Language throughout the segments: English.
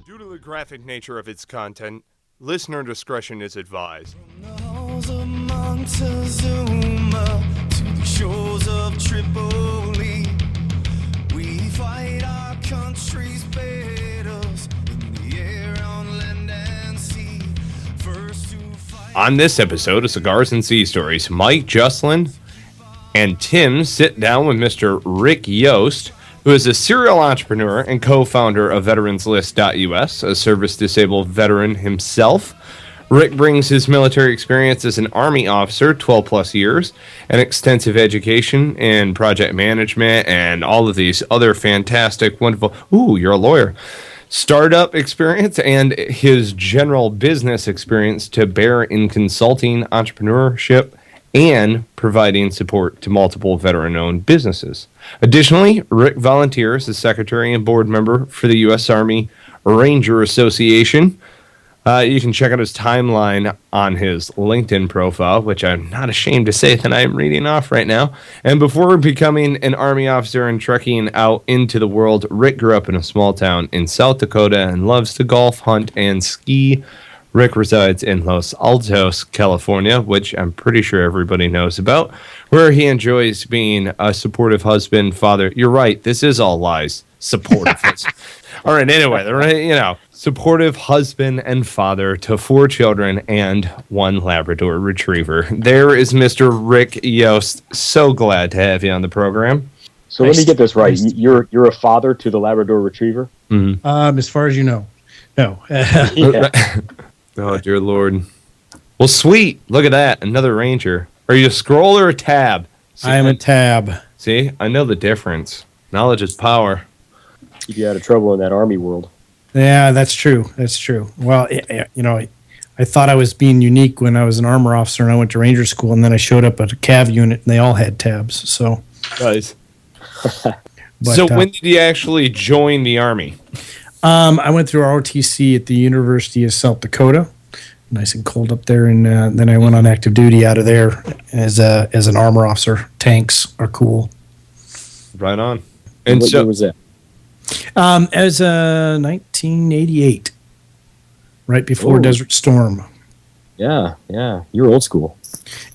Due to the graphic nature of its content, listener discretion is advised. From the halls of Montezuma to the shores of Tripoli, we fight our country's battles in the air, on land and sea. First to fight. On this episode of Cigars and Sea Stories, Mike, Jocelyn, and Tim sit down with Mr. Rick Yost, who is a serial entrepreneur and co-founder of Veteranslistus, a service-disabled veteran himself. Rick brings his military experience as an Army officer, 12-plus years, and extensive education in project management and all of these other fantastic, wonderful, you're a lawyer, startup experience, and his general business experience to bear in consulting, entrepreneurship, and providing support to multiple veteran-owned businesses. Additionally, Rick volunteers as secretary and board member for the U.S. Army Ranger Association. You can check out his timeline on his LinkedIn profile, which I'm not ashamed to say that I'm reading off right now. And before becoming an Army officer and trekking out into the world, Rick grew up in a small town in South Dakota and loves to golf, hunt, and ski. Rick resides in Los Altos, California, which I'm pretty sure everybody knows about, where he enjoys being a supportive husband, father. You're right. This is all lies. Supportive husband. All right. Anyway, supportive husband and father to 4 children and 1 Labrador retriever. There is Mr. Rick Yost. So glad to have you on the program. So let me get this right. You're a father to the Labrador retriever? Mm-hmm. As far as you know. No. Yeah. Oh, dear Lord. Well, sweet. Look at that. Another Ranger. Are you a scroll or a tab? See, I am a tab. See, I know the difference. Knowledge is power. Keep you out of trouble in that Army world. Yeah, that's true. That's true. Well, I thought I was being unique when I was an armor officer and I went to Ranger school, and then I showed up at a cav unit and they all had tabs. So, nice. So when did you actually join the Army? I went through ROTC at the University of South Dakota. Nice and cold up there, and then I went on active duty out of there as an armor officer. Tanks are cool. Right on. And what so year was that? As 1988, right before Desert Storm. Yeah, you're old school.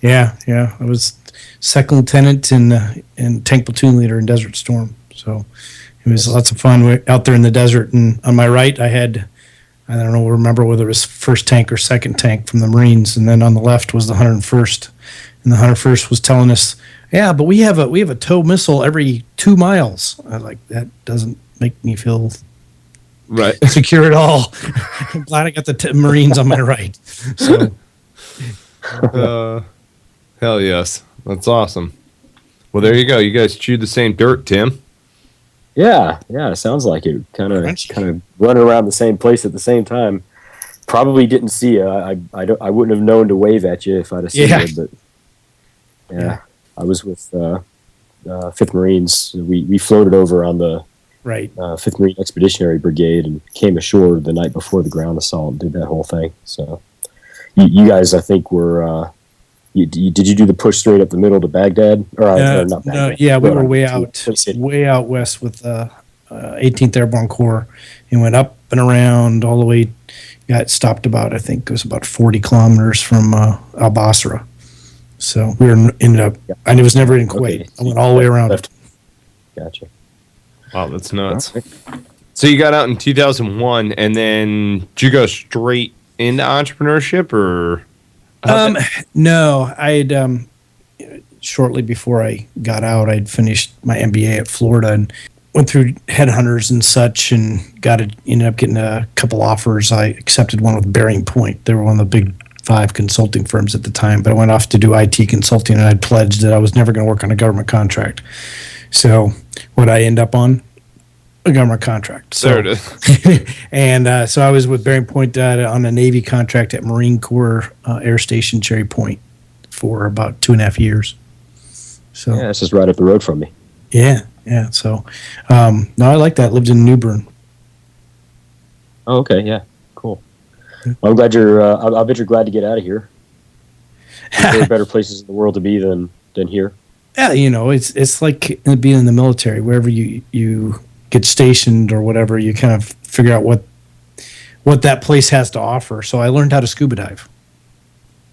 Yeah. I was second lieutenant and tank platoon leader in Desert Storm. So it was lots of fun. We're out there in the desert, and on my right I had, I don't know, remember whether it was first tank or second tank from the Marines, and then on the left was the 101st, and the 101st was telling us, yeah, but we have a tow missile every 2 miles. I like, that doesn't make me feel right secure at all. I'm glad I got the Marines on my right. So, hell yes, that's awesome. Well, there you go. You guys chewed the same dirt, Tim. Yeah, it sounds like it. Kind of running around the same place at the same time. Probably didn't see you. I wouldn't have known to wave at you if I'd have seen you. But yeah, I was with 5th Marines. We floated over on the 5th Marine Expeditionary Brigade and came ashore the night before the ground assault and did that whole thing. So you guys, I think, were. Did you do the push straight up the middle to Baghdad? Or not Baghdad? Yeah, we were way out west with 18th Airborne Corps, and went up and around all the way. Got stopped about, I think it was about 40 kilometers from Al Basra. So we ended up. I was never in Kuwait. Okay. I went all the way around it. Gotcha. Wow, that's nuts. Right. So you got out in 2001, and then did you go straight into entrepreneurship, or? No, I'd shortly before I got out, I'd finished my MBA at Florida and went through headhunters and such, and ended up getting a couple offers. I accepted one with Bearing Point. They were one of the big 5 consulting firms at the time, but I went off to do IT consulting, and I'd pledged that I was never going to work on a government contract. So what I end up on? A government contract. So, there it is. And so I was with Bearing Point on a Navy contract at Marine Corps Air Station Cherry Point for about 2.5 years. So yeah, it's just right up the road from me. Yeah. So no, I like that. Lived in New Bern. Oh, okay. Yeah. Cool. Well, I'm glad I bet you're glad to get out of here. There are better places in the world to be than here. Yeah, it's like being in the military. Wherever you get stationed or whatever, you kind of figure out what what that place has to offer. So I learned how to scuba dive.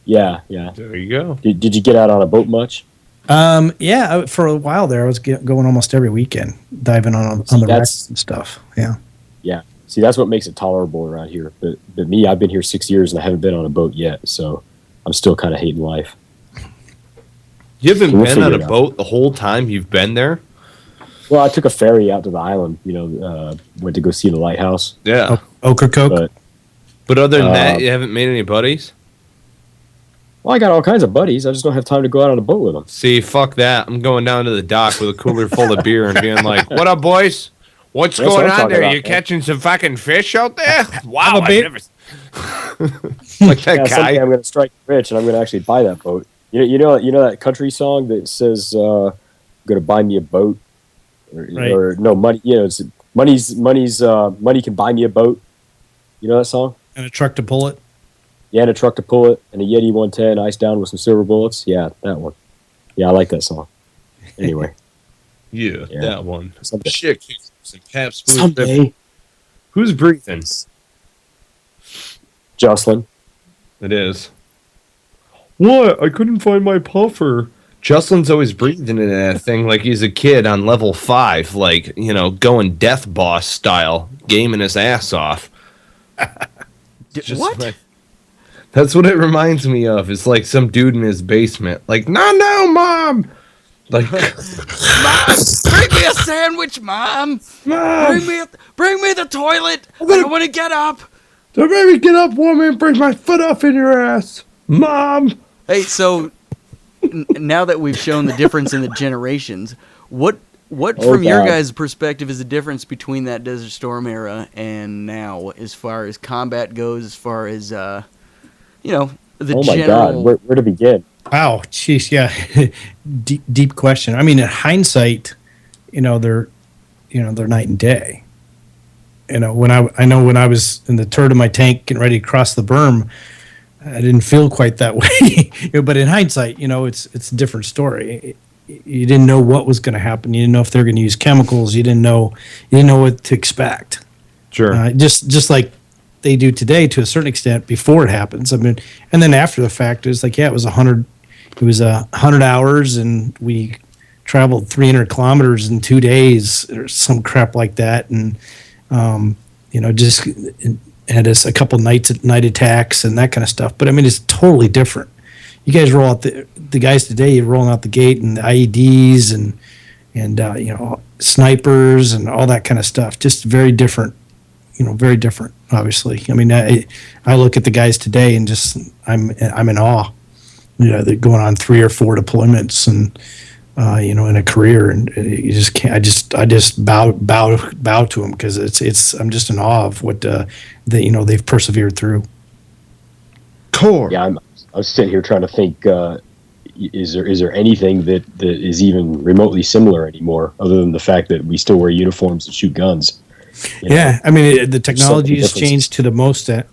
Yeah. There you go. Did you get out on a boat much? Yeah, for a while there, I was going almost every weekend, diving on the wrecks and stuff. Yeah. Yeah. See, that's what makes it tolerable around here. But me, I've been here 6 years and I haven't been on a boat yet, so I'm still kind of hating life. You haven't been on a boat the whole time you've been there? Well, I took a ferry out to the island. Went to go see the lighthouse. Yeah. Ocracoke. But other than that, you haven't made any buddies? Well, I got all kinds of buddies. I just don't have time to go out on a boat with them. See, fuck that. I'm going down to the dock with a cooler full of beer and being like, what up, boys? What's That's going what I'm on there? talking You about, catching some fucking fish out there? Wow, Have a bait. like that guy. Someday I'm going to strike rich and I'm going to actually buy that boat. You know that country song that says, "Going to buy me a boat," or no money. It's money can buy me a boat. You know that song? And a truck to pull it. Yeah, and a truck to pull it, and a Yeti 110 iced down with some silver bullets. Yeah, that one. Yeah, I like that song. Anyway. Yeah, that one. Someday. Shit. Some Pabst Blue Someday. Ribbon. Who's breathing? Jocelyn. It is. What? I couldn't find my puffer. Justin's always breathing in that thing like he's a kid on level 5, like, going death boss style, gaming his ass off. What? That's what it reminds me of. It's like some dude in his basement. Like, no, Mom! Like, Mom, bring me a sandwich, Mom. Mom! Bring me the toilet. I don't want to get up. Don't make me get up, woman. Bring my foot off in your ass. Mom! Hey, so now that we've shown the difference in the generations, what from your guys' perspective is the difference between that Desert Storm era and now, as far as combat goes, as far as the Oh my general? God, where to begin? Wow, jeez, yeah, deep question. I mean, in hindsight, they're night and day. When I was in the turd of my tank getting ready to cross the berm, I didn't feel quite that way. But in hindsight, it's a different story. You didn't know what was going to happen. You didn't know if they were going to use chemicals. You didn't know what to expect. Sure. Just like they do today to a certain extent before it happens. I mean, and then after the fact, it was like, it was 100 hours and we traveled 300 kilometers in 2 days or some crap like that. And, just had us a couple night attacks and that kind of stuff. But I mean, it's totally different. You guys roll out the guys today, you're rolling out the gate and the IEDs and snipers and all that kind of stuff. Just very different. Very different, obviously. I mean, I look at the guys today and just I'm in awe. They're going on 3 or 4 deployments and in a career, and you just can't. I just bow to them because I'm just in awe of what they've persevered through. Core. Yeah, I'm sitting here trying to think. Is there anything that is even remotely similar anymore, other than the fact that we still wear uniforms and shoot guns? Yeah, I mean, the technology has changed to the most has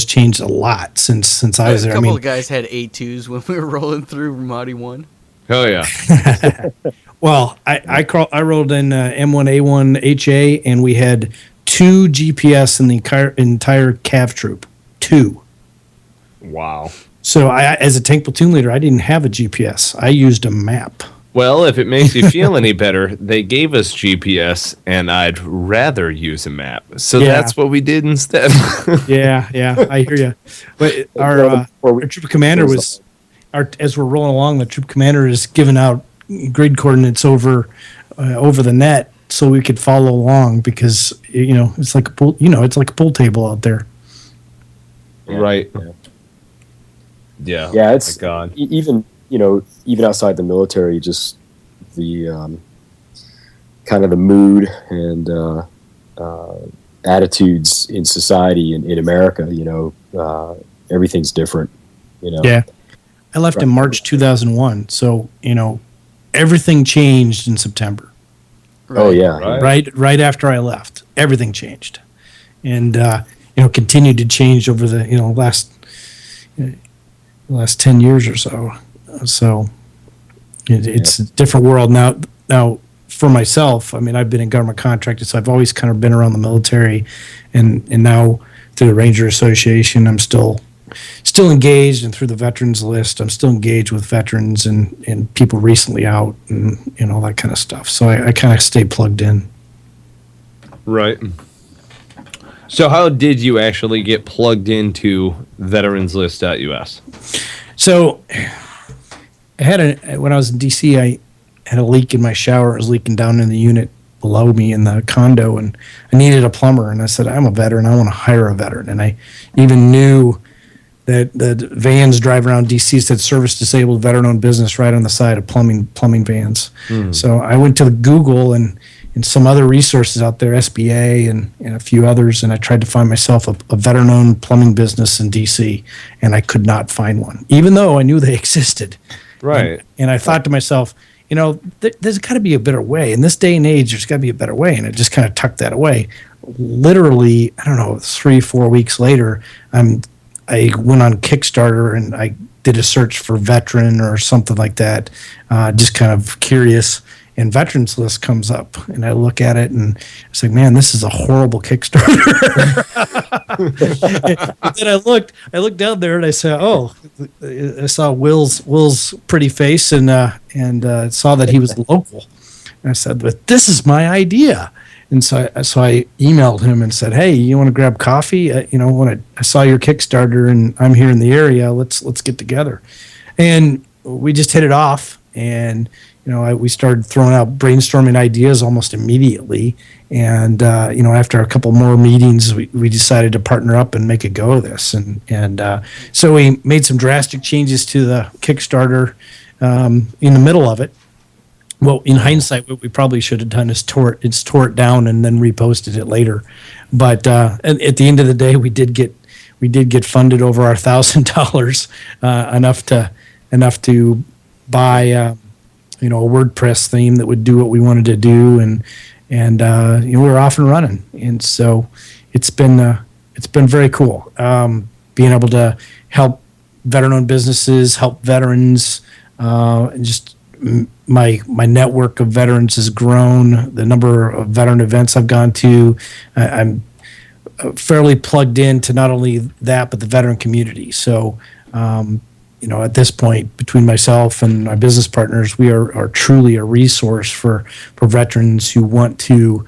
changed a lot since I was there. A couple of guys had A2s when we were rolling through Ramadi 1. Oh, yeah. Well, I rolled in M1A1 HA, and we had 2 GPS in the entire cav troop. 2. Wow. So as a tank platoon leader, I didn't have a GPS. I used a map. Well, if it makes you feel any better, they gave us GPS, and I'd rather use a map. So that's what we did instead. yeah, I hear you. But our troop commander as we're rolling along, the troop commander is giving out grid coordinates over the net so we could follow along because it's like a pool. It's like a pool table out there. Right. Yeah. It's God. Even outside the military, just the kind of the mood and attitudes in society in America. Everything's different. Yeah, I left in March 2001, so everything changed in September. Right. Oh yeah, right after I left, everything changed, and continued to change over the last 10 years or so. So it's a different world now. Now for myself, I mean, I've been in government contracting, so I've always kind of been around the military, and now through the Ranger Association, I'm still engaged, and through the Veterans List, I'm still engaged with veterans and people recently out and all that kind of stuff. So I kind of stay plugged in. Right. So how did you actually get plugged into Veteranslist.us? So when I was in DC, I had a leak in my shower. It was leaking down in the unit below me in the condo, and I needed a plumber. And I said, I'm a veteran. I want to hire a veteran. And I even knew that the vans drive around DC said service disabled veteran-owned business right on the side of plumbing vans. So I went to Google and some other resources out there, SBA and a few others, and I tried to find myself a veteran-owned plumbing business in DC, and I could not find one, even though I knew they existed. Right. And I thought to myself, there's got to be a better way. In this day and age, there's got to be a better way, and I just kind of tucked that away. Literally, I don't know, 3-4 weeks later, I went on Kickstarter and I did a search for veteran or something like that, just kind of curious. And Veterans List comes up, and I look at it, and it's like, man, this is a horrible Kickstarter. And then I looked down there, and I said, oh, I saw Will's pretty face, and saw that he was local. And I said, but this is my idea. And so I emailed him and said, hey, you want to grab coffee? When I saw your Kickstarter, and I'm here in the area, let's get together. And we just hit it off, and we started throwing out brainstorming ideas almost immediately. And, after a couple more meetings, we decided to partner up and make a go of this. And so we made some drastic changes to the Kickstarter in the middle of it. Well, in hindsight, what we probably should have done is tore it down and then reposted it later. But at the end of the day, we did get funded over our $1,000, enough to buy a WordPress theme that would do what we wanted to do, and we were off and running. And so it's been very cool being able to help veteran-owned businesses, help veterans, and just my network of veterans has grown. The number of veteran events I've gone to, I'm fairly plugged into not only that but the veteran community. So at this point, between myself and my business partners, we are truly a resource for veterans who want to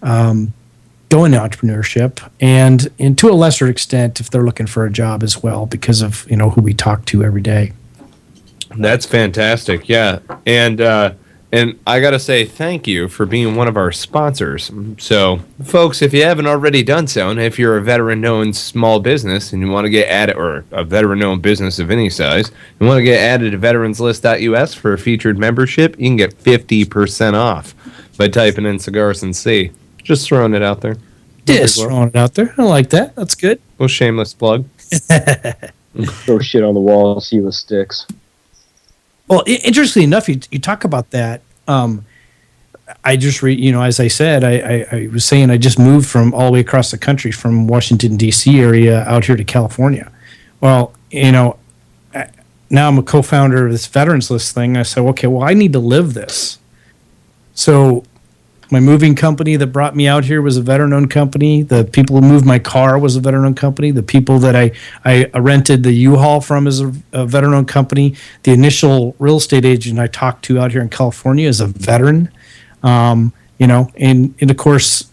go into entrepreneurship, and to a lesser extent if they're looking for a job as well, because of who we talk to every day. That's fantastic. Yeah. And I got to say thank you for being one of our sponsors. So, folks, if you haven't already done so, and if you're a veteran-owned small business and you want to get added, or a veteran-owned business of any size, you want to get added to Veteranslist.us for a featured membership, you can get 50% off by typing in Cigars and Sea. Just throwing it out there. Just throwing it out there. I like that. That's good. Well, shameless plug. Throw shit on the wall, see what sticks. Well, interestingly enough, you talk about that. I just as I said, I was saying I just moved from all the way across the country from Washington, D.C. area out here to California. Well, now I'm a co-founder of this Veterans List thing. I said, okay, well, I need to live this. So my moving company that brought me out here was a veteran-owned company. The people who moved my car was a veteran-owned company. The people that I rented the U-Haul from is a veteran-owned company. The initial real estate agent I talked to out here in California is a veteran. And of course,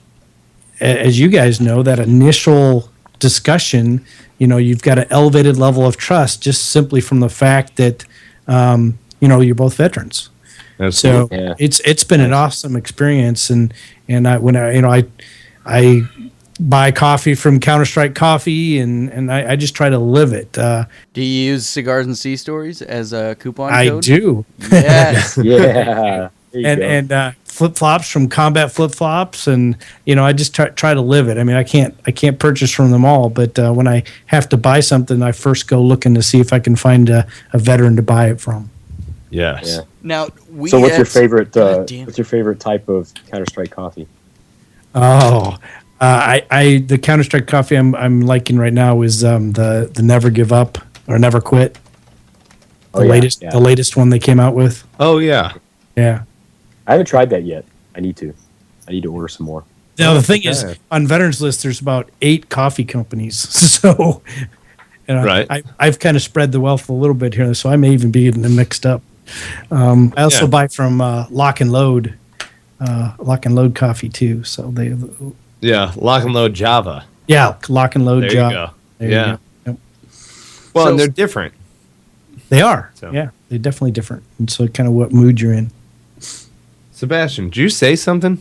as you guys know, that initial discussion, you've got an elevated level of trust just simply from the fact that, you're both veterans. So yeah. It's been an awesome experience, and I buy coffee from CounterStrike Coffee, and I just try to live it. Do you use Cigars and Sea Stories as a coupon code? I do. Yes. Yeah. And flip flops from Combat Flip Flops, and I just try to live it. I mean, I can't purchase from them all, but when I have to buy something, I first go looking to see if I can find a veteran to buy it from. Yes. Yeah. Now, what's your favorite? What's your favorite type of CounterStrike coffee? Oh, the CounterStrike coffee I'm liking right now is the Never Give Up or Never Quit. The latest one they came out with. Oh yeah. Yeah. I haven't tried that yet. I need to order some more. Now the thing is, on Veterans List, there's about 8 coffee companies. So, right. I've kind of spread the wealth a little bit here, so I may even be getting them mixed up. I also buy from Lock and Load Coffee too. So Lock and Load Java. Yeah, Lock and Load There Java. you go. There Yeah. you go. Yep. Well, So- and they're different. They are. So. Yeah, they're definitely different. And so, kind of what mood you're in. Sebastian, did you say something?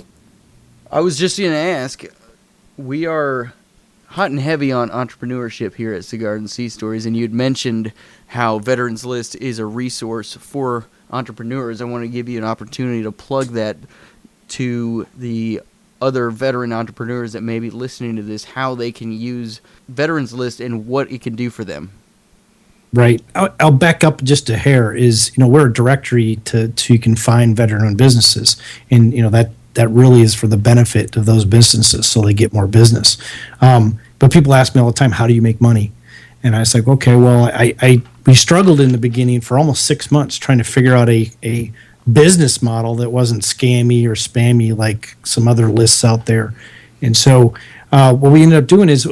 I was just going to ask, we are hot and heavy on entrepreneurship here at Cigars and Sea Stories, and you'd mentioned how Veterans List is a resource for entrepreneurs. I want to give you an opportunity to plug that to the other veteran entrepreneurs that may be listening to this, how they can use Veterans List and what it can do for them. Right. I'll back up just a hair. We're a directory so you can find veteran-owned businesses, and that really is for the benefit of those businesses, so they get more business. But people ask me all the time, how do you make money? And I was like, okay, well, we struggled in the beginning for almost 6 months trying to figure out a business model that wasn't scammy or spammy like some other lists out there. And so what we ended up doing is,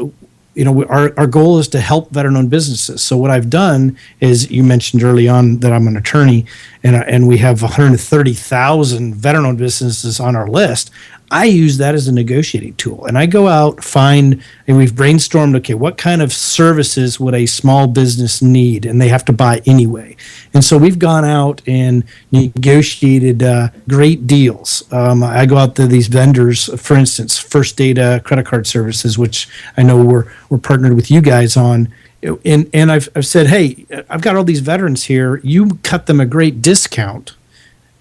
our goal is to help veteran-owned businesses. So what I've done is, you mentioned early on that I'm an attorney, and we have 130,000 veteran-owned businesses on our list. I use that as a negotiating tool, and I go out, and we've brainstormed, okay, what kind of services would a small business need, and they have to buy anyway. And so we've gone out and negotiated great deals. I go out to these vendors, for instance, First Data Credit Card Services, which I know we're partnered with you guys on. And I've said, hey, I've got all these veterans here. You cut them a great discount,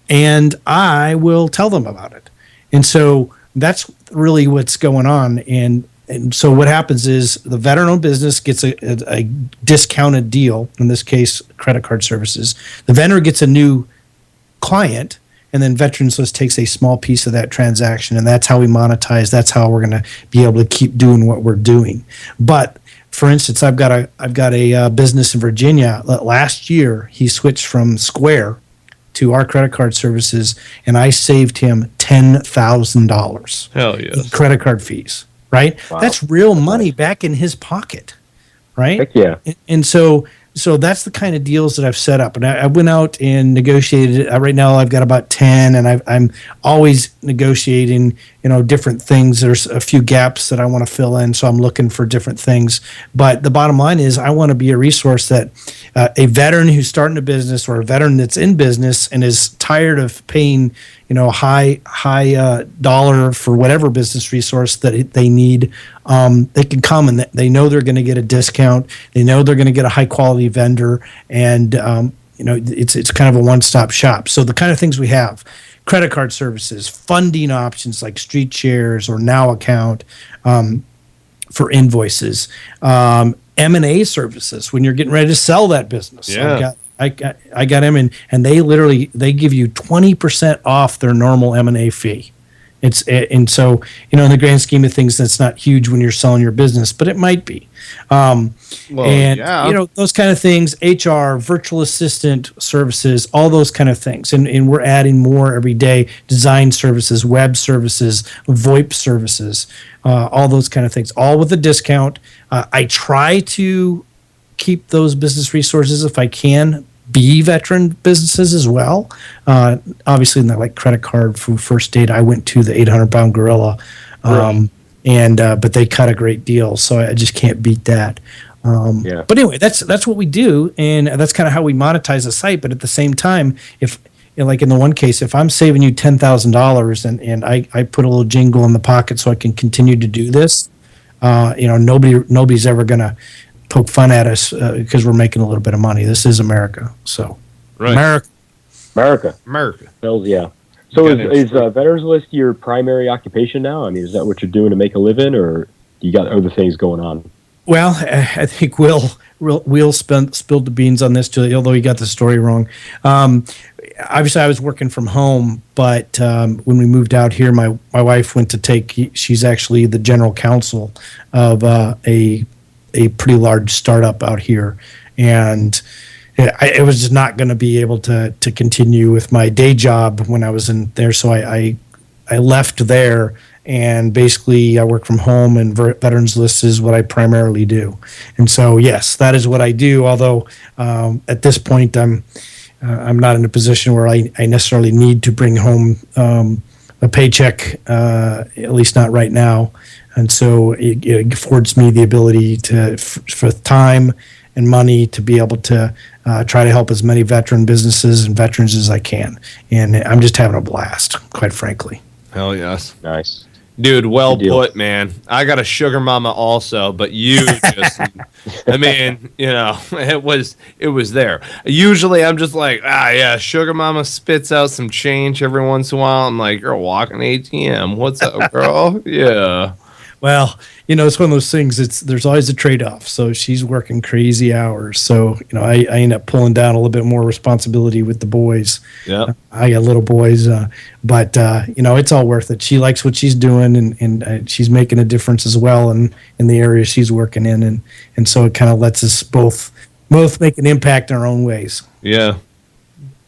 and I will tell them about it. And so that's really what's going on. And so what happens is the veteran-owned business gets a discounted deal, in this case, credit card services. The vendor gets a new client, and then Veterans List takes a small piece of that transaction, and that's how we monetize. That's how we're going to be able to keep doing what we're doing. But for instance, I've got a business in Virginia. Last year, he switched from Square to our credit card services, and I saved him $10,000 Hell yes. in credit card fees, right? Wow. That's real money back in his pocket, right? Heck yeah. And so that's the kind of deals that I've set up. And I went out and negotiated. Right now I've got about 10, and I'm always negotiating, different things. There's a few gaps that I want to fill in, so I'm looking for different things. But the bottom line is, I want to be a resource that a veteran who's starting a business, or a veteran that's in business and is tired of paying, high dollar for whatever business resource that they need, they can come and they know they're going to get a discount. They know they're going to get a high quality vendor, and it's kind of a one-stop shop. So the kind of things we have: credit card services, funding options like Street Shares or Now Account for invoices, M&A services when you're getting ready to sell that business. Yeah. I got them, and they give you 20% off their normal M&A fee. And so in the grand scheme of things, that's not huge when you're selling your business, but it might be. Those kind of things, HR, virtual assistant services, all those kind of things. And we're adding more every day: design services, web services, VoIP services, all those kind of things, all with a discount. I try to keep those business resources, if I can, be veteran businesses as well. Obviously, in that, like credit card for First Data, I went to the 800-pound gorilla, but they cut a great deal, so I just can't beat that. But anyway, that's what we do, and that's kind of how we monetize the site. But at the same time, if like in the one case, if I'm saving you $10,000 and I put a little jingle in the pocket so I can continue to do this, nobody's ever gonna poke fun at us because we're making a little bit of money. This is America. So, right. America. Hells yeah. So is Veterans List your primary occupation now? I mean, is that what you're doing to make a living, or you got other things going on? Well, I think Will spilled the beans on this too, although he got the story wrong. Obviously, I was working from home, but when we moved out here, my wife went to she's actually the general counsel of a pretty large startup out here, and it was just not going to be able to continue with my day job when I was in there. So I I left there, and basically I work from home, and Veteranslistus is what I primarily do. And so, yes, that is what I do. Although at this point, I'm not in a position where I necessarily need to bring home a paycheck, at least not right now. And so it affords me the ability for time and money to be able to try to help as many veteran businesses and veterans as I can. And I'm just having a blast, quite frankly. Hell yes. Nice. Dude, well put, man. I got a sugar mama also, but you just, I mean, you know, it was there. Usually I'm just like, yeah, sugar mama spits out some change every once in a while. I'm like, you're a walking ATM. What's up, girl? Yeah. Well, you know, it's one of those things. There's always a trade-off. So she's working crazy hours. So, you know, I end up pulling down a little bit more responsibility with the boys. Yeah. I got little boys, but you know, it's all worth it. She likes what she's doing, and she's making a difference as well in the area she's working in, and so it kind of lets us both make an impact in our own ways. Yeah.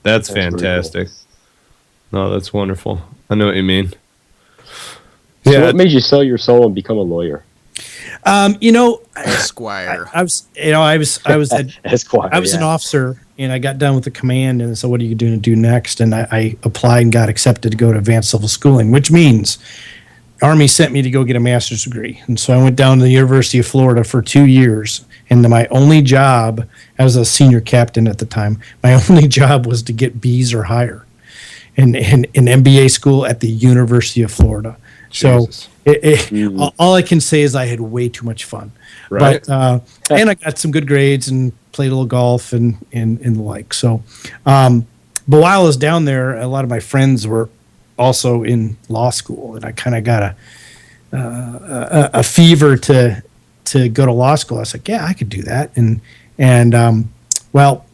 That's fantastic. Cool. No, that's wonderful. I know what you mean. So what made you sell your soul and become a lawyer? You know, Esquire. I was Esquire, I was an officer, and I got done with the command, and so what are you going to do next? And I applied and got accepted to go to advanced civil schooling, which means Army sent me to go get a master's degree. And so I went down to the University of Florida for 2 years, and my only job, I was a senior captain at the time, my only job was to get B's or higher in MBA school at the University of Florida. Jesus. So all I can say is I had way too much fun, right? But and I got some good grades and played a little golf and the like. So, but while I was down there, a lot of my friends were also in law school, and I kind of got a fever to go to law school. I was like, yeah, I could do that, and well,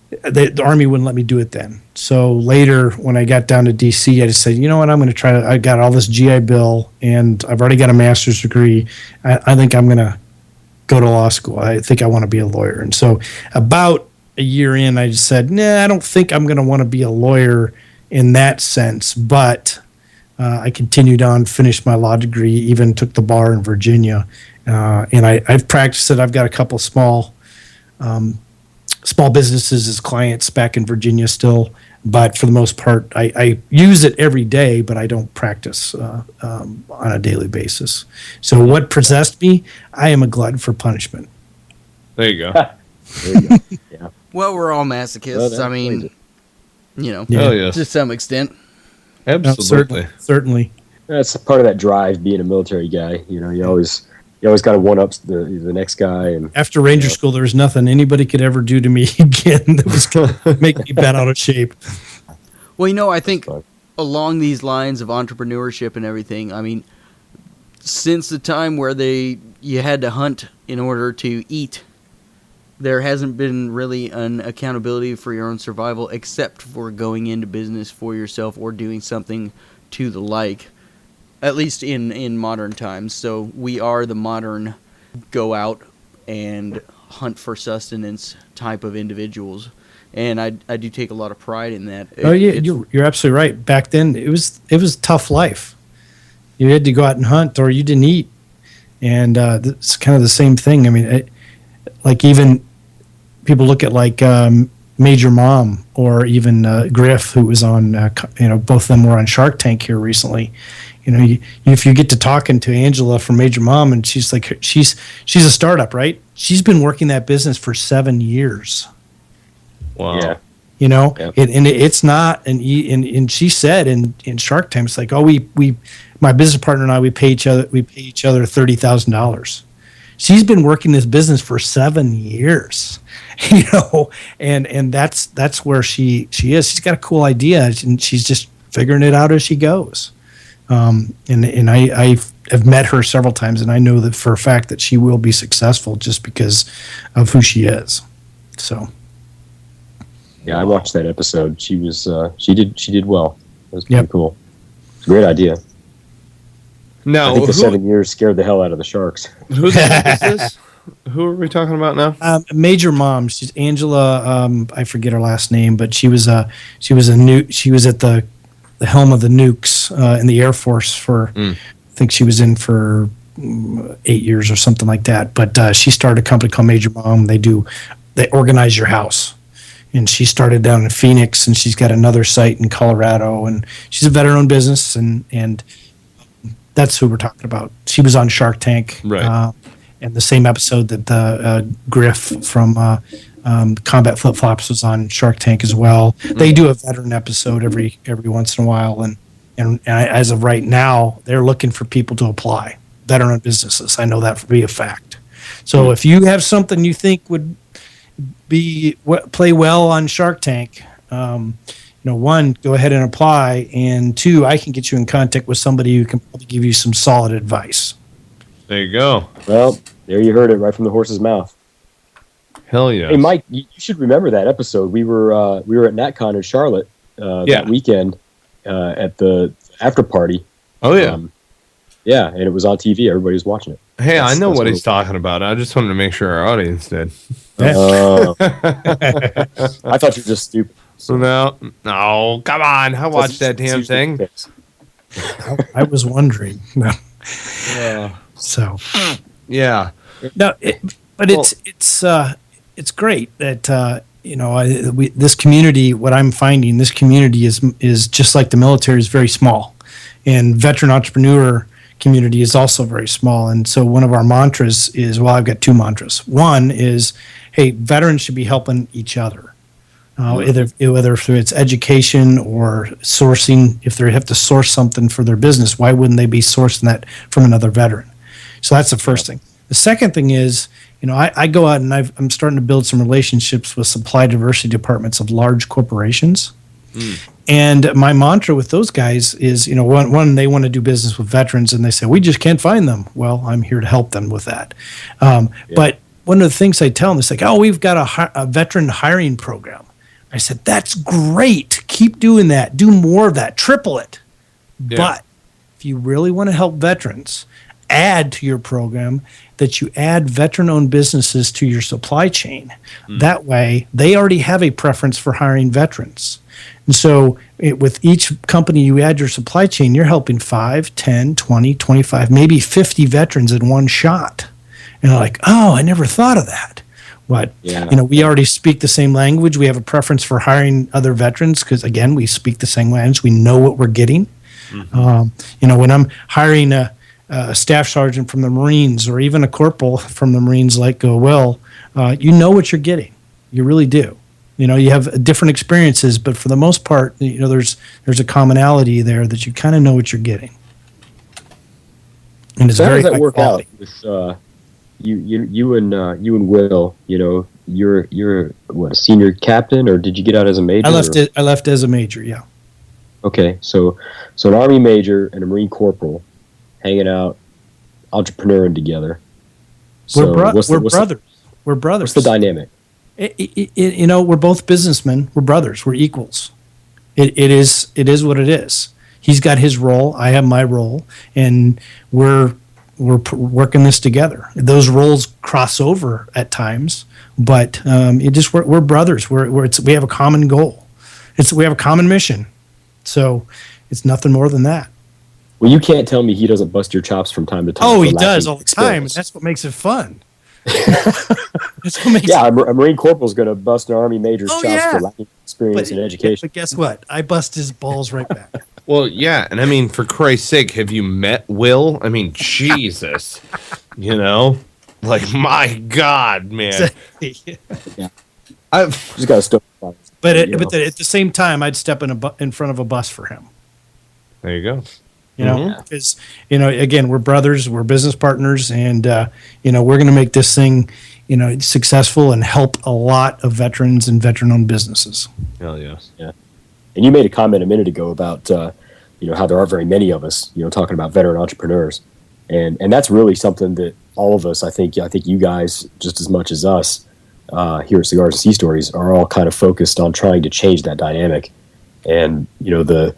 the Army wouldn't let me do it then. So later, when I got down to D.C., I just said, you know what, I'm going to try to. I got all this GI Bill, and I've already got a master's degree. I think I'm going to go to law school. I think I want to be a lawyer. And so about a year in, I just said, nah, I don't think I'm going to want to be a lawyer in that sense. But I continued on, finished my law degree, even took the bar in Virginia. And I've practiced it. I've got a couple small businesses as clients back in Virginia still, but for the most part, I use it every day, but I don't practice on a daily basis. So what possessed me? I am a glutton for punishment. There you go. There you go. Yeah. Well, we're all masochists. Well, I mean, you know, yes. to some extent. Absolutely. Certainly. That's part of that drive, being a military guy. You know, you always got to one up the next guy. And after Ranger School, there was nothing anybody could ever do to me again that was going to make me bent out of shape. Well, you know, I think along these lines of entrepreneurship and everything, I mean, since the time where you had to hunt in order to eat, there hasn't been really an accountability for your own survival except for going into business for yourself or doing something to the like. At least in modern times. So we are the modern go out and hunt for sustenance type of individuals. And I do take a lot of pride in that. You're absolutely right. Back then, it was a tough life. You had to go out and hunt or you didn't eat. And it's kind of the same thing. I mean, like even people look at like Major Mom or even Griff, who was on, both of them were on Shark Tank here recently. You know, if you get to talking to Angela from Major Mom, and she's like, she's a startup, right? She's been working that business for 7 years. Wow. Yeah. You know, Yep. and it's not, and she said in Shark Tank, it's like, oh, we my business partner and I, we pay each other $30,000. She's been working this business for 7 years, you know, and that's where she is. She's got a cool idea, and she's just figuring it out as she goes. And I have met her several times, and I know that for a fact that she will be successful just because of who she is. So, yeah, I watched that episode. She was she did well. It was pretty Yep. cool. It's a great idea. Now, I think the 7 years scared the hell out of the sharks. who's this? Who are we talking about now? Major Mom, she's Angela. I forget her last name, but she was at the the helm of the nukes in the Air Force for, I think she was in for 8 years or something like that. But she started a company called Major Mom. They organize your house. And she started down in Phoenix, and she's got another site in Colorado, and she's a veteran-owned business, and that's who we're talking about. She was on Shark Tank, Right. And the same episode that the Griff from Combat Flip Flops was on Shark Tank as well. They do a veteran episode every once in a while, and as of right now, they're looking for people to apply, veteran businesses. I know that to be a fact. So if you have something you think would play well on Shark Tank, one, go ahead and apply, and two, I can get you in contact with somebody who can probably give you some solid advice. There you go. Well, there you heard it right from the horse's mouth. Hell yeah. Hey, Mike, you should remember that episode. We were at NatCon in Charlotte that weekend at the after party. Oh yeah. And it was on TV. Everybody was watching it. Hey, I know what he's talking about. I just wanted to make sure our audience did. I thought you were just stupid. So no, come on. I watched that damn thing. I was wondering. No. So. Yeah. No, it's great that this community. What I'm finding, this community is just like the military, is very small, and veteran entrepreneur community is also very small. And so one of our mantras is, well, I've got two mantras. One is, hey, veterans should be helping each other, whether through its education or sourcing. If they have to source something for their business, why wouldn't they be sourcing that from another veteran? So that's the first thing. The second thing is, I go out and I'm starting to build some relationships with supply diversity departments of large corporations. And my mantra with those guys is, one, they want to do business with veterans, and they say, we just can't find them. Well, I'm here to help them with that. But one of the things I tell them is like, oh, we've got a veteran hiring program. I said, that's great. Keep doing that. Do more of that. Triple it. Yeah. But if you really want to help veterans, add to your program that you add veteran-owned businesses to your supply chain. That way, they already have a preference for hiring veterans. And so with each company you add your supply chain, you're helping 5, 10, 20, 25, maybe 50 veterans in one shot. And they're like, oh, I never thought of that. But, we already speak the same language. We have a preference for hiring other veterans because, again, we speak the same language. We know what we're getting. When I'm hiring a staff sergeant from the Marines or even a corporal from the Marines like Will, you know what you're getting. You really do. You have different experiences, but for the most part, there's a commonality there that you kind of know what you're getting. And it's so very how does that work quality. out with you and Will? You're what, a senior captain, or did you get out as a major? I left as a major. Yeah. Okay, so an Army major and a Marine corporal hanging out, entrepreneuring together. So we're brothers. We're brothers. What's the dynamic? We're both businessmen. We're brothers. We're equals. It is what it is. He's got his role. I have my role, and we're working this together. Those roles cross over at times, but we're brothers. We have a common goal. We have a common mission. So it's nothing more than that. Well, you can't tell me he doesn't bust your chops from time to time. Oh, he does all the time. And that's what makes it fun. A Marine corporal's going to bust an Army major's chops for lacking experience in education. But guess what? I bust his balls right back. Well, yeah, and I mean, for Christ's sake, have you met Will? I mean, Jesus, like my God, man. I've just got to stop. But at the same time, I'd step in front of a bus for him. There you go. Because again, we're brothers, we're business partners, and we're going to make this thing, successful and help a lot of veterans and veteran-owned businesses. Hell yes. Yeah. And you made a comment a minute ago about how there are very many of us, talking about veteran entrepreneurs, and that's really something that all of us, I think you guys just as much as us here at Cigars and Sea Stories are all kind of focused on trying to change that dynamic. And the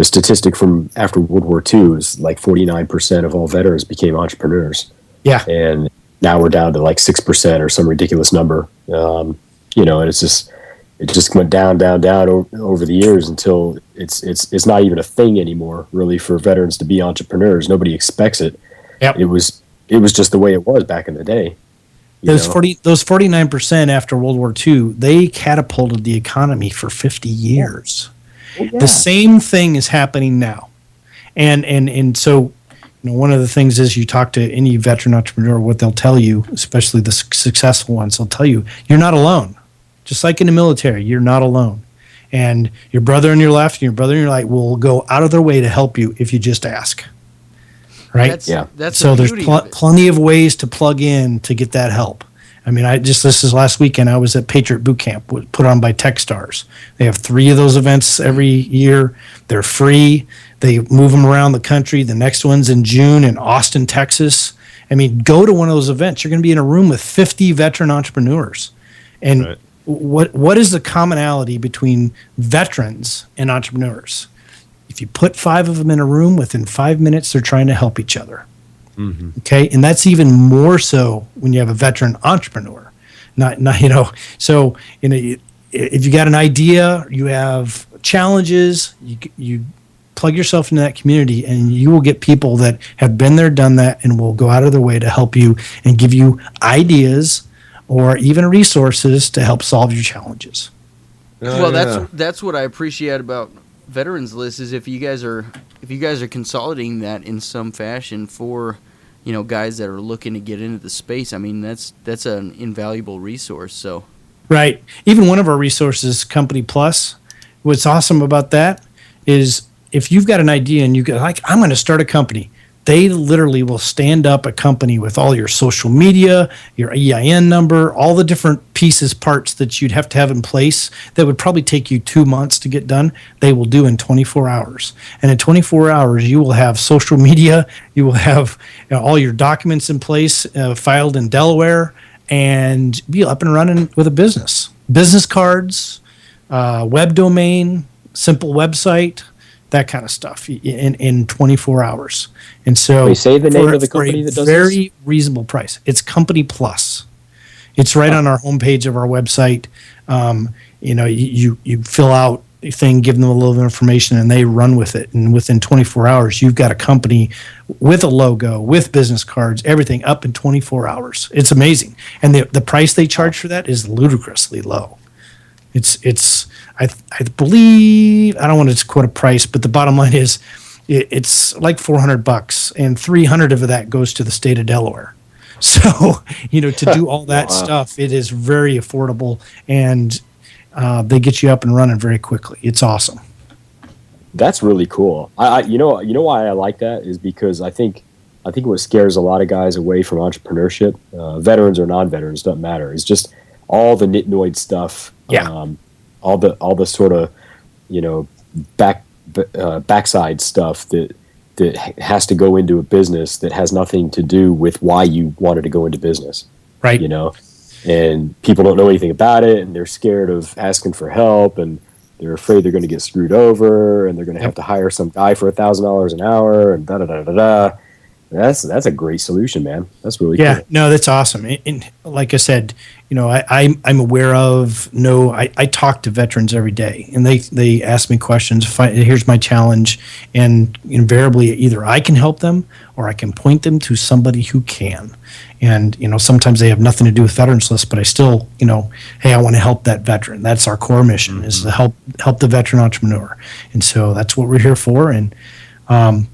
statistic from after World War II is like 49% of all veterans became entrepreneurs. Yeah. And now we're down to like 6% or some ridiculous number. And it's just, it just went down, over the years until it's not even a thing anymore, really, for veterans to be entrepreneurs. Nobody expects it. Yep. It was just the way it was back in the day. Those 49% after World War II, they catapulted the economy for 50 years. Yeah. The same thing is happening now. And so, one of the things is, you talk to any veteran entrepreneur, what they'll tell you, especially the successful ones, they'll tell you, you're not alone. Just like in the military, you're not alone. And your brother on your left and your brother on your right will go out of their way to help you if you just ask. Right? That's so the there's beauty of it. plenty of ways to plug in to get that help. I mean, this is last weekend. I was at Patriot Boot Camp, put on by Techstars. They have 3 of those events every year. They're free. They move them around the country. The next one's in June in Austin, Texas. I mean, go to one of those events. You're going to be in a room with 50 veteran entrepreneurs. And Right. what is the commonality between veterans and entrepreneurs? If you put 5 of them in a room, within 5 minutes, they're trying to help each other. Mm-hmm. Okay, and that's even more so when you have a veteran entrepreneur. Not So if you got an idea, you have challenges, you plug yourself into that community, and you will get people that have been there, done that, and will go out of their way to help you and give you ideas or even resources to help solve your challenges. Well, that's what I appreciate about Veteranslistus, is if you guys are consolidating that in some fashion for, guys that are looking to get into the space. I mean, that's an invaluable resource. So, right. Even one of our resources, Company Plus, what's awesome about that is, if you've got an idea and you go like, I'm going to start a company, they literally will stand up a company with all your social media, your EIN number, all the different pieces, parts that you'd have to have in place that would probably take you 2 months to get done. They will do in 24 hours. And in 24 hours, you will have social media, you will have all your documents in place, filed in Delaware, and be up and running with a business. Business cards, web domain, simple website, that kind of stuff in 24 hours. And so, say the name of the company that does very this? reasonable price. It's Company Plus. It's right on our homepage of our website. You fill out a thing, give them a little information, and they run with it. And within 24 hours, you've got a company with a logo, with business cards, everything up in 24 hours. It's amazing. And the price they charge for that is ludicrously low. I believe, I don't want to quote a price, but the bottom line is it's like $400, and $300 of that goes to the state of Delaware. So, to do all that stuff, it is very affordable, and they get you up and running very quickly. It's awesome. That's really cool. You know why I like that is because I think what scares a lot of guys away from entrepreneurship, veterans or non-veterans, doesn't matter. It's just all the nitnoid stuff. Yeah. All the sort of, backside stuff that has to go into a business that has nothing to do with why you wanted to go into business. Right. And people don't know anything about it, and they're scared of asking for help, and they're afraid they're going to get screwed over, and they're going to have to hire some guy for $1,000 an hour, and da-da-da-da-da. That's a great solution, man. That's really cool. No, that's awesome. And like I said, I'm aware of. I talk to veterans every day, and they ask me questions. Here's my challenge, and invariably either I can help them or I can point them to somebody who can. And sometimes they have nothing to do with Veteranslistus, but I still, hey, I want to help that veteran. That's our core mission, is to help the veteran entrepreneur, and so that's what we're here for. And I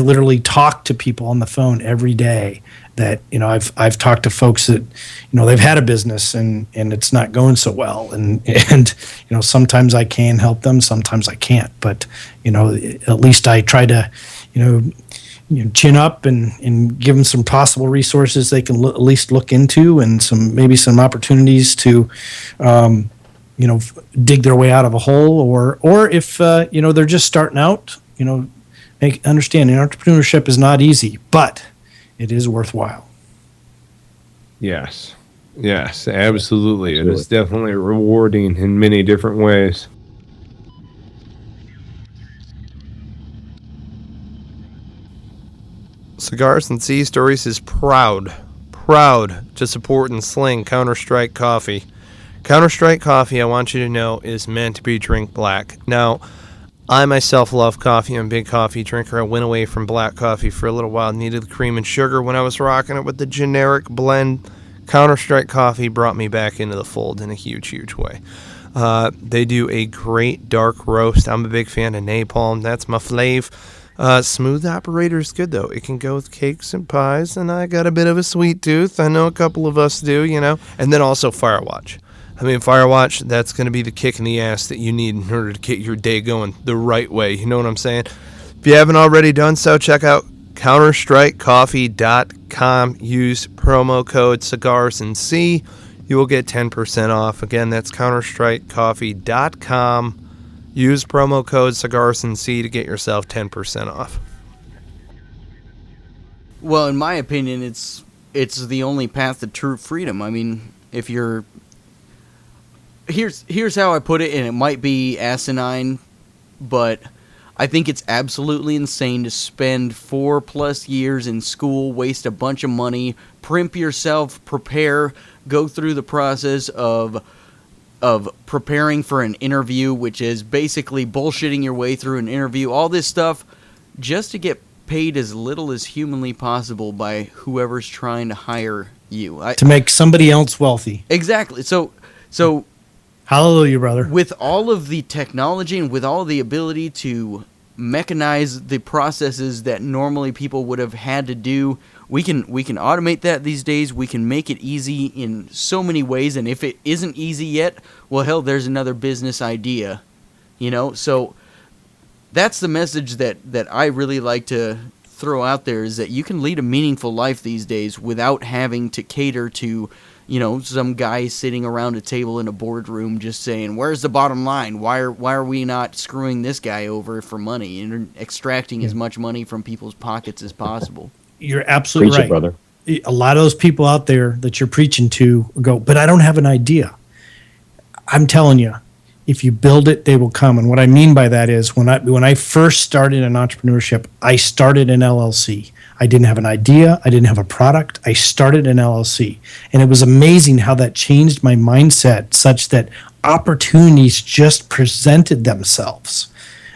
literally talk to people on the phone every day that, I've talked to folks that, they've had a business and it's not going so well. And sometimes I can help them, sometimes I can't, but, at least I try to, chin up and give them some possible resources they can at least look into, and maybe some opportunities to, dig their way out of a hole, or if, they're just starting out, understanding entrepreneurship is not easy, but it is worthwhile. Yes, absolutely. It is definitely rewarding in many different ways. Cigars and Sea Stories is proud to support and sling CounterStrike Coffee. CounterStrike Coffee, I want you to know, is meant to be drink black. Now, I myself love coffee. I'm a big coffee drinker. I went away from black coffee for a little while. Needed the cream and sugar when I was rocking it with the generic blend. CounterStrike Coffee brought me back into the fold in a huge, huge way. They do a great dark roast. I'm a big fan of napalm. That's my fave. Smooth operator is good, though. It can go with cakes and pies, and I got a bit of a sweet tooth. I know a couple of us do, you know. And then also Firewatch. I mean, Firewatch, that's going to be the kick in the ass that you need in order to get your day going the right way. You know what I'm saying? If you haven't already done so, check out CounterStrikeCoffee.com. Use promo code Cigars and Sea. You will get 10% off. Again, that's CounterStrikeCoffee.com. Use promo code Cigars and Sea to get yourself 10% off. Well, in my opinion, it's the only path to true freedom. I mean, if you're... Here's how I put it, and it might be asinine, but I think it's absolutely insane to spend 4+ years in school, waste a bunch of money, primp yourself, prepare, go through the process of preparing for an interview, which is basically bullshitting your way through an interview, all this stuff, just to get paid as little as humanly possible by whoever's trying to hire you. To make somebody else wealthy. Exactly. So hallelujah, brother. with all of the technology and with all the ability to mechanize the processes that normally people would have had to do, we can automate that these days. We can make it easy in so many ways, and if it isn't easy yet, well, hell, there's another business idea, you know? So that's the message that I really like to throw out there, is that you can lead a meaningful life these days without having to cater to, you know, some guy sitting around a table in a boardroom just saying, where's the bottom line? Why are we not screwing this guy over for money and extracting as much money from people's pockets as possible? You're absolutely right, brother. A lot of those people out there that you're preaching to go, but I don't have an idea. I'm telling you, if you build it, they will come. And what I mean by that is when I first started in entrepreneurship, I started an LLC. I didn't have an idea. I didn't have a product. I started an LLC. And it was amazing how that changed my mindset such that opportunities just presented themselves.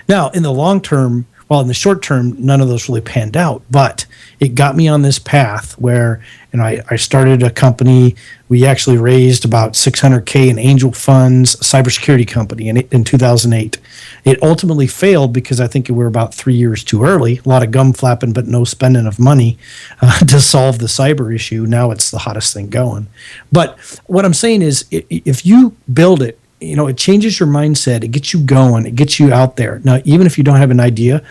Now, in the long term, well, in the short term, none of those really panned out, but it got me on this path where, you know, I started a company. We actually raised about $600K in angel funds, a cybersecurity company in 2008. It ultimately failed because I think we were about 3 years too early. A lot of gum flapping, but no spending of money to solve the cyber issue. Now it's the hottest thing going. But what I'm saying is, if you build it, you know, it changes your mindset. It gets you going. It gets you out there. Now, even if you don't have an idea,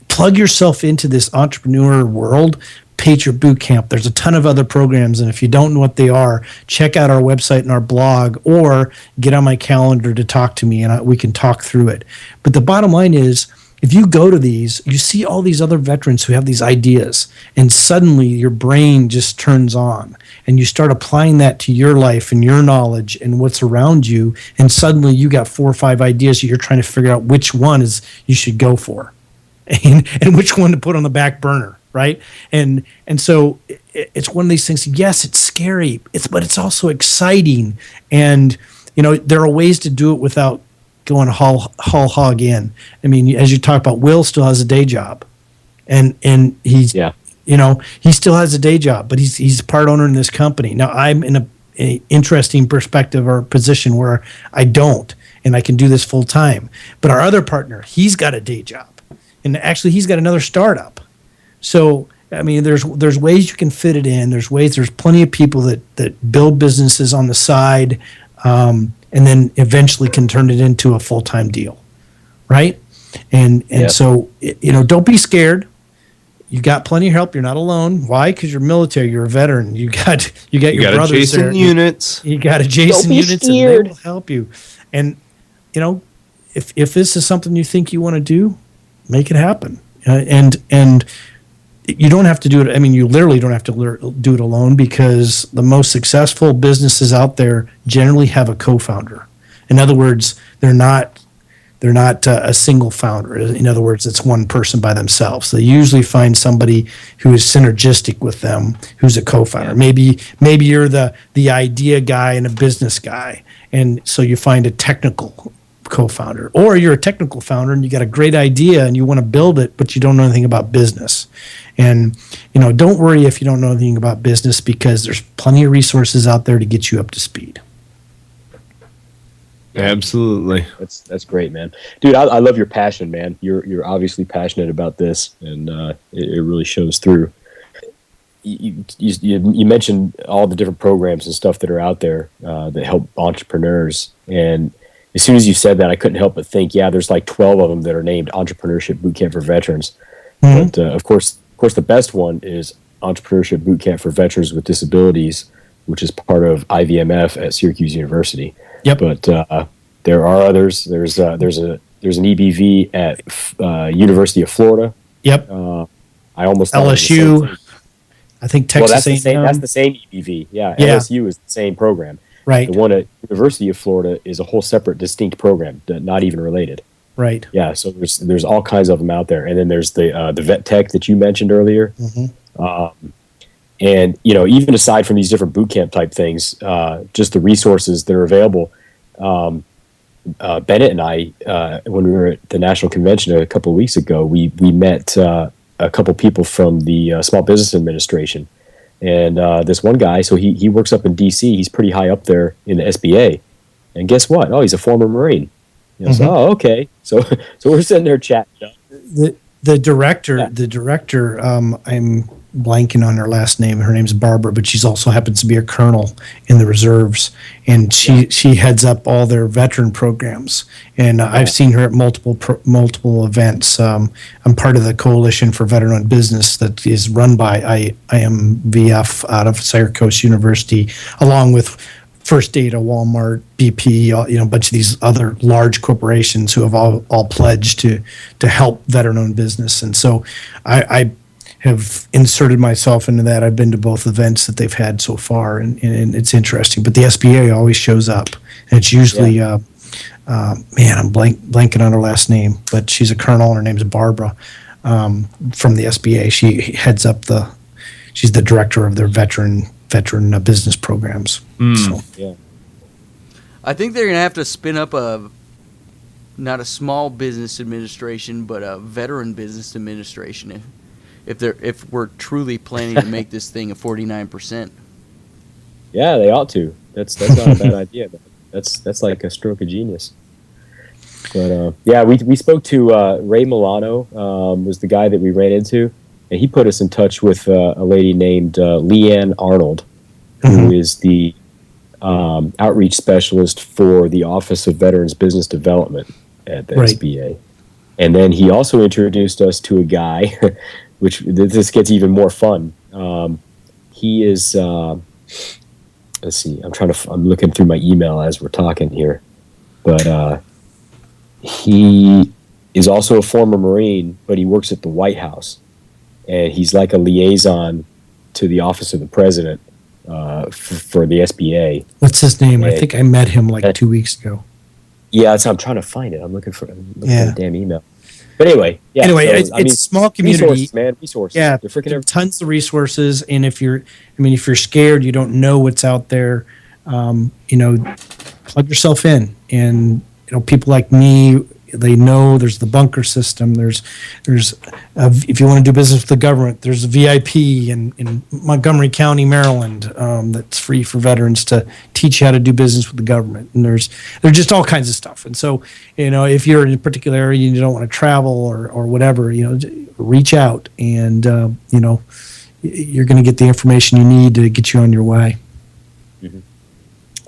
plug yourself into this entrepreneur world. Patriot Boot Camp. There's a ton of other programs, and if you don't know what they are, check out our website and our blog, or get on my calendar to talk to me, and we can talk through it. But the bottom line is, if you go to these, you see all these other veterans who have these ideas, and suddenly your brain just turns on, and you start applying that to your life and your knowledge and what's around you, and suddenly you got 4 or 5 ideas that you're trying to figure out which one is you should go for, and which one to put on the back burner, right? And so it's one of these things. Yes, it's scary, but it's also exciting, and you know there are ways to do it without going whole hog in. I mean, as you talk about, Will still has a day job, and he's you know, he still has a day job, but he's part owner in this company. Now I'm in a interesting perspective or position where I don't, and I can do this full time. But our other partner, he's got a day job, and actually he's got another startup. So I mean, there's ways you can fit it in. There's plenty of people that build businesses on the side, and then eventually can turn it into a full-time deal, right? And so, you know, don't be scared. You got plenty of help. You're not alone. Why? Because you're military. You're a veteran. You got your brothers adjacent there. units. You got adjacent units, and they will help you. And you know, if this is something you think you want to do, make it happen. And you don't have to do it. I mean, you literally don't have to do it alone, because the most successful businesses out there generally have a co-founder. In other words, they're not They're not a single founder. In other words, it's one person by themselves. They usually find somebody who is synergistic with them, who's a co-founder. Yeah. Maybe you're the idea guy and a business guy, and so you find a technical co-founder, or you're a technical founder and you got a great idea and you want to build it, but you don't know anything about business. And don't worry if you don't know anything about business, because there's plenty of resources out there to get you up to speed. Absolutely. That's great, man. Dude, I love your passion, man. You're obviously passionate about this, and it really shows through. You mentioned all the different programs and stuff that are out there that help entrepreneurs, and as soon as you said that, I couldn't help but think, yeah, there's like 12 of them that are named Entrepreneurship Bootcamp for Veterans. Mm-hmm. But of course, the best one is Entrepreneurship Bootcamp for Veterans with Disabilities, which is part of IVMF at Syracuse University. Yep. But there are others. There's an EBV at University of Florida. Yep. I almost LSU. I think Texas A&M. That's the same EBV. Yeah. LSU is the same program. Right. The one at University of Florida is a whole separate, distinct program, not even related. Right. Yeah. So there's all kinds of them out there, and then there's the Vet Tech that you mentioned earlier. Mm-hmm. And even aside from these different boot camp type things, just the resources that are available. Bennett and I, when we were at the national convention a couple of weeks ago, we met a couple people from the Small Business Administration. And this one guy, so he works up in D.C. He's pretty high up there in the SBA. And guess what? Oh, he's a former Marine. Mm-hmm. So, okay. So we're sitting there chatting. The director, I'm blanking on her last name. Her name's Barbara, but she's also happens to be a colonel in the reserves, and she heads up all their veteran programs. And I've seen her at multiple events. I'm part of the Coalition for Veteran-Owned Business that is run by IMVF out of Syracuse University, along with First Data, Walmart, BP, a bunch of these other large corporations who have all pledged to help veteran-owned business. And so I have inserted myself into that. I've been to both events that they've had so far, and it's interesting. But the SBA always shows up, and it's usually, I'm blanking on her last name, but she's a colonel, and her name's Barbara from the SBA. She heads up she's the director of their veteran business programs. So. Yeah. I think they're going to have to spin up not a small business administration, but a veteran business administration if we're truly planning to make this thing a 49%. Yeah, they ought to. That's not a bad idea. That's like a stroke of genius. But we spoke to Ray Milano, was the guy that we ran into, and he put us in touch with a lady named Leanne Arnold, who is the outreach specialist for the Office of Veterans Business Development at the SBA. And then he also introduced us to a guy, which this gets even more fun. He is, let's see, I'm looking through my email as we're talking here, but he is also a former Marine, but he works at the White House, and he's like a liaison to the Office of the President for the SBA. What's his name? I think I met him like 2 weeks ago. Yeah, I'm trying to find it. I'm looking for the damn email. But anyway, it's a small community. Resources, man, resources. Yeah, they're freaking tons of resources. And if you're scared, you don't know what's out there, plug yourself in. And people like me, they know there's the bunker system. There's if you want to do business with the government, there's a VIP in Montgomery County, Maryland, that's free for veterans to teach you how to do business with the government. And there's just all kinds of stuff. And so, if you're in a particular area and you don't want to travel or whatever, reach out, and you're going to get the information you need to get you on your way. Mm-hmm.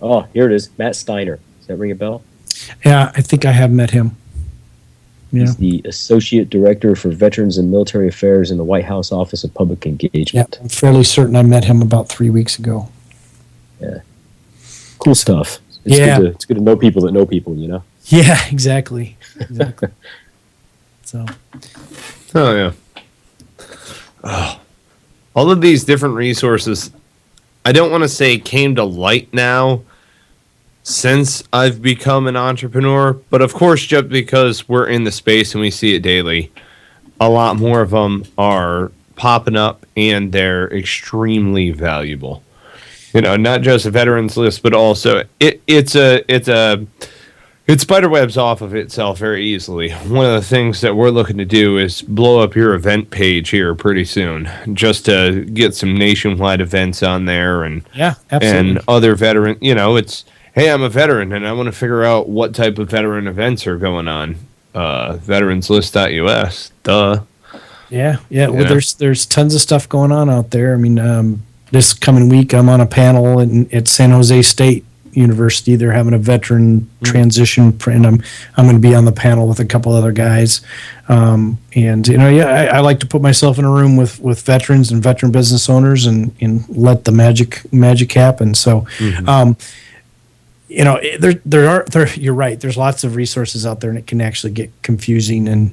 Oh, here it is, Matt Steiner. Does that ring a bell? Yeah, I think I have met him. He's the Associate Director for Veterans and Military Affairs in the White House Office of Public Engagement. Yeah, I'm fairly certain I met him about 3 weeks ago. Yeah. Cool stuff. It's good to know people that know people, Yeah, exactly. So. Oh, yeah. Oh. All of these different resources, I don't want to say came to light now since I've become an entrepreneur, but of course, just because we're in the space and we see it daily, a lot more of them are popping up, and they're extremely valuable. Not just a veterans list, but also it spiderwebs off of itself very easily. One of the things that we're looking to do is blow up your event page here pretty soon, just to get some nationwide events on there, and absolutely. and other veteran. It's, hey, I'm a veteran and I want to figure out what type of veteran events are going on. Veteranslist.us. Duh. Yeah. Well, there's tons of stuff going on out there. I mean, this coming week, I'm on a panel at San Jose State University. They're having a veteran transition, and I'm going to be on the panel with a couple other guys. I like to put myself in a room with veterans and veteran business owners and let the magic happen. So, you're right. There's lots of resources out there, and it can actually get confusing and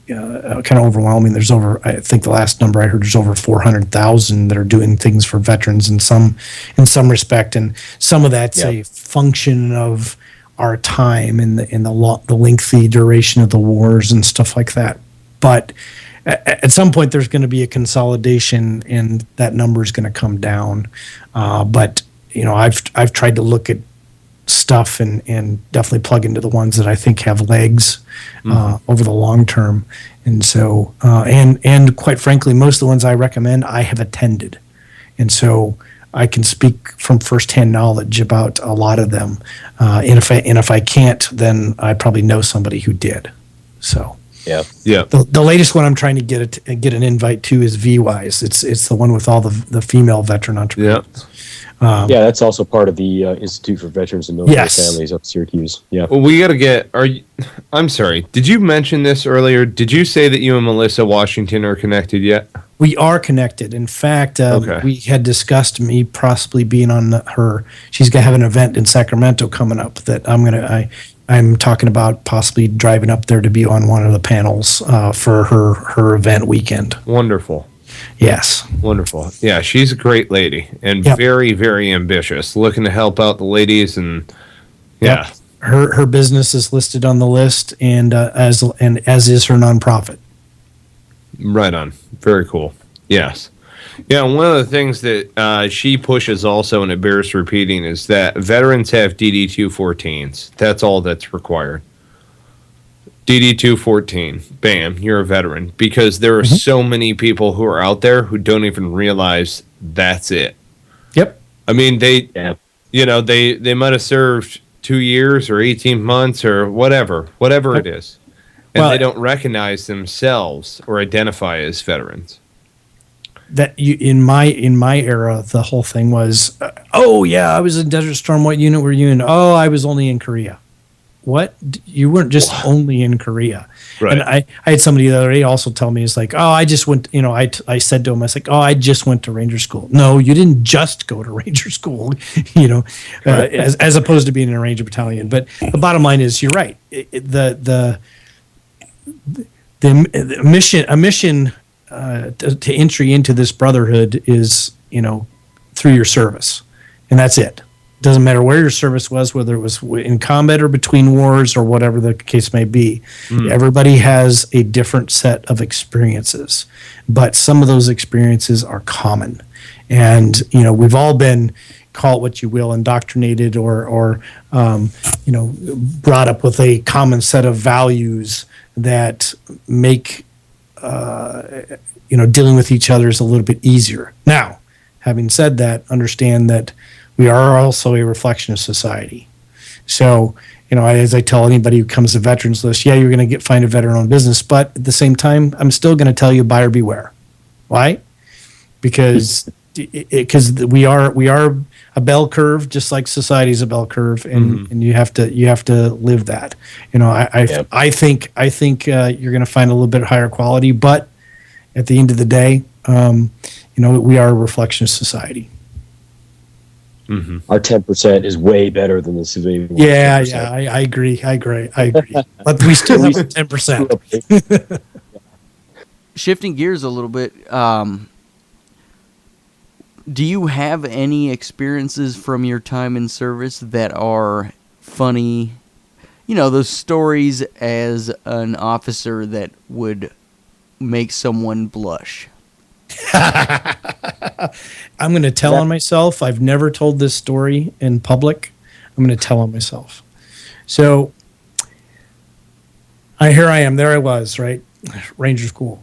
kind of overwhelming. There's I think the last number I heard, there's over 400,000 that are doing things for veterans in some respect, and some of that's a function of our time and the lengthy duration of the wars and stuff like that. But at some point, there's going to be a consolidation, and that number is going to come down. But I've tried to look at stuff and definitely plug into the ones that I think have legs over the long term. And so, and quite frankly, most of the ones I recommend, I have attended. And so I can speak from firsthand knowledge about a lot of them. And if I can't, then I probably know somebody who did. So. Yeah. The latest one I'm trying to get an invite to is VWise. It's the one with all the female veteran entrepreneurs. Yeah. That's also part of the Institute for Veterans and Military Families up Syracuse. Yeah. Well, we got to get. I'm sorry. Did you mention this earlier? Did you say that you and Melissa Washington are connected yet? We are connected. In fact, we had discussed me possibly being on her. She's going to have an event in Sacramento coming up that I'm talking about possibly driving up there to be on one of the panels for her event weekend. Wonderful. Yes. Wonderful. Yeah, she's a great lady and very, very ambitious, looking to help out the ladies, and her business is listed on the list, and as is her nonprofit. Right on. Very cool. Yes. Yeah, one of the things that she pushes also, and it bears repeating, is that veterans have DD-214s. That's all that's required. DD-214, bam, you're a veteran. Because there are so many people who are out there who don't even realize that's it. Yep. I mean, they might have served 2 years or 18 months or whatever it is. And they don't recognize themselves or identify as veterans. That in my era, the whole thing was, I was in Desert Storm. What unit were you in? Oh, I was only in Korea. What? You weren't just only in Korea. Right. And I had somebody the other day also tell me, it's like, I just went, I said to him, I was like, I just went to Ranger School. No, you didn't just go to Ranger School, as opposed to being in a Ranger battalion. But the bottom line is, you're right. The mission to entry into this brotherhood is, through your service, and that's it. Doesn't matter where your service was, whether it was in combat or between wars or whatever the case may be. Everybody has a different set of experiences, but some of those experiences are common. And, we've all been, call it what you will, indoctrinated or brought up with a common set of values that make, dealing with each other is a little bit easier. Now, having said that, understand that we are also a reflection of society. So, as I tell anybody who comes to Veterans List, you're going to find a veteran-owned business, but at the same time, I'm still going to tell you buyer beware. Why? Because we are a bell curve, just like society is a bell curve, and you have to live that. I think you're going to find a little bit higher quality, but at the end of the day, we are a reflection of society. Our 10% is way better than the civilian. I agree. But we still have 10%. Shifting gears a little bit, Do you have any experiences from your time in service that are funny? You know, those stories as an officer that would make someone blush. I'm going to tell on myself. I've never told this story in public. I'm going to tell on myself. So here I am. There I was, right? Ranger school.